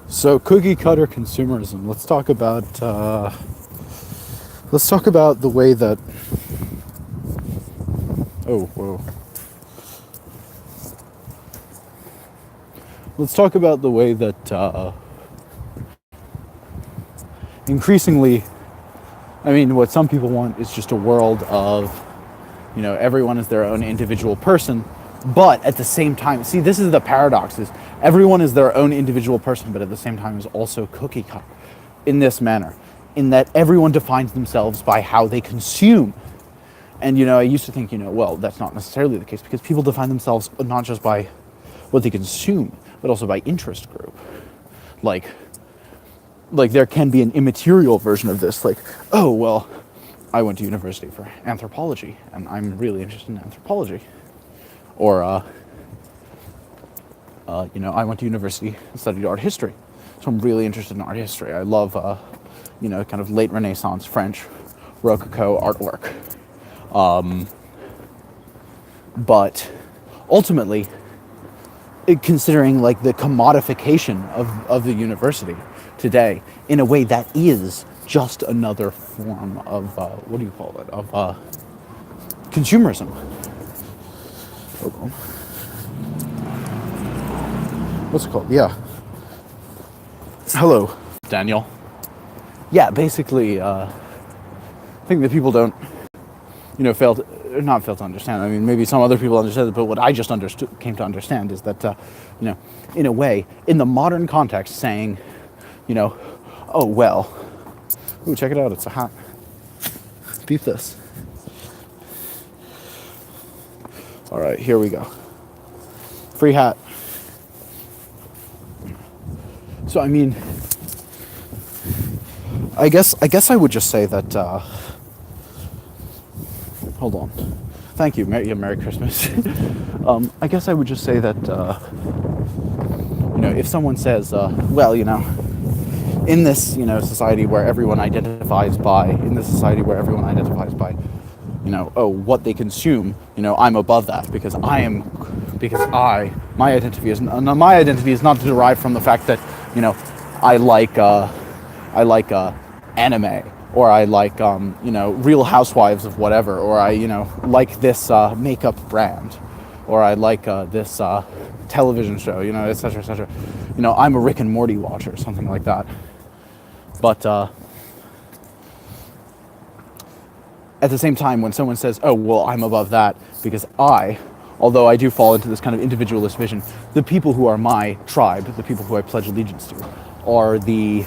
So cookie cutter consumerism. Let's talk about the way that. Oh, whoa. Let's talk about the way that increasingly, I mean, what some people want is just a world of, everyone is their own individual person, but at the same time, see, this is the paradox: is everyone is their own individual person, but at the same time is also cookie cutter in this manner, in that everyone defines themselves by how they consume. And I used to think, well, that's not necessarily the case, because people define themselves not just by what they consume, but also by interest group. Like there can be an immaterial version of this, like, oh, well, I went to university for anthropology, and I'm really interested in anthropology. Or, I went to university and studied art history, so I'm really interested in art history. I love, kind of late Renaissance French Rococo artwork. But ultimately, considering like the commodification of the university today in a way that is just another form of consumerism. Hold on. What's it called? Yeah. Hello, Daniel. Yeah, basically, I think that people don't, not fail to understand. I mean, maybe some other people understand it, but what I just came to understand is that, in a way, in the modern context, saying, oh, well, ooh, check it out, it's a hat. Beep this. All right, here we go. Free hat. So, I mean, I guess I would just say that, hold on. Thank you. Merry Christmas. I guess I would just say that, if someone says, well, in this, society where everyone identifies by, what they consume, I'm above that because my identity is not derived from the fact that, I like anime, or I like, Real Housewives of whatever, or I, like this makeup brand, or I like this television show, et cetera, et cetera. I'm a Rick and Morty watcher, something like that. But at the same time, when someone says, oh, well, I'm above that because although I do fall into this kind of individualist vision, the people who are my tribe, the people who I pledge allegiance to, are the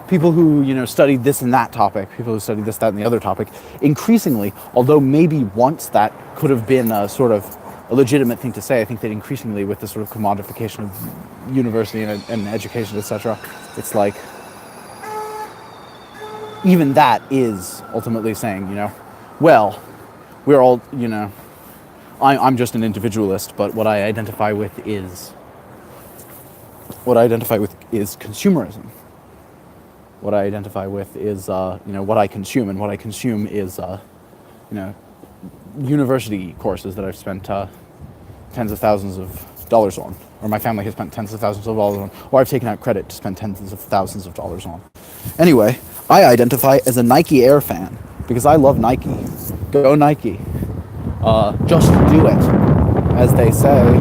people who, studied this and that topic, people who studied this, that, and the other topic. Increasingly, although maybe once that could have been a sort of a legitimate thing to say, I think that increasingly with the sort of commodification of university and education, etc., it's like even that is ultimately saying, well, we're all, I'm just an individualist, but what I identify with is consumerism. What I identify with is, what I consume, and what I consume is, university courses that I've spent tens of thousands of dollars on, or my family has spent tens of thousands of dollars on, or I've taken out credit to spend tens of thousands of dollars on. Anyway, I identify as a Nike Air fan because I love Nike. Go Nike. Just do it, as they say.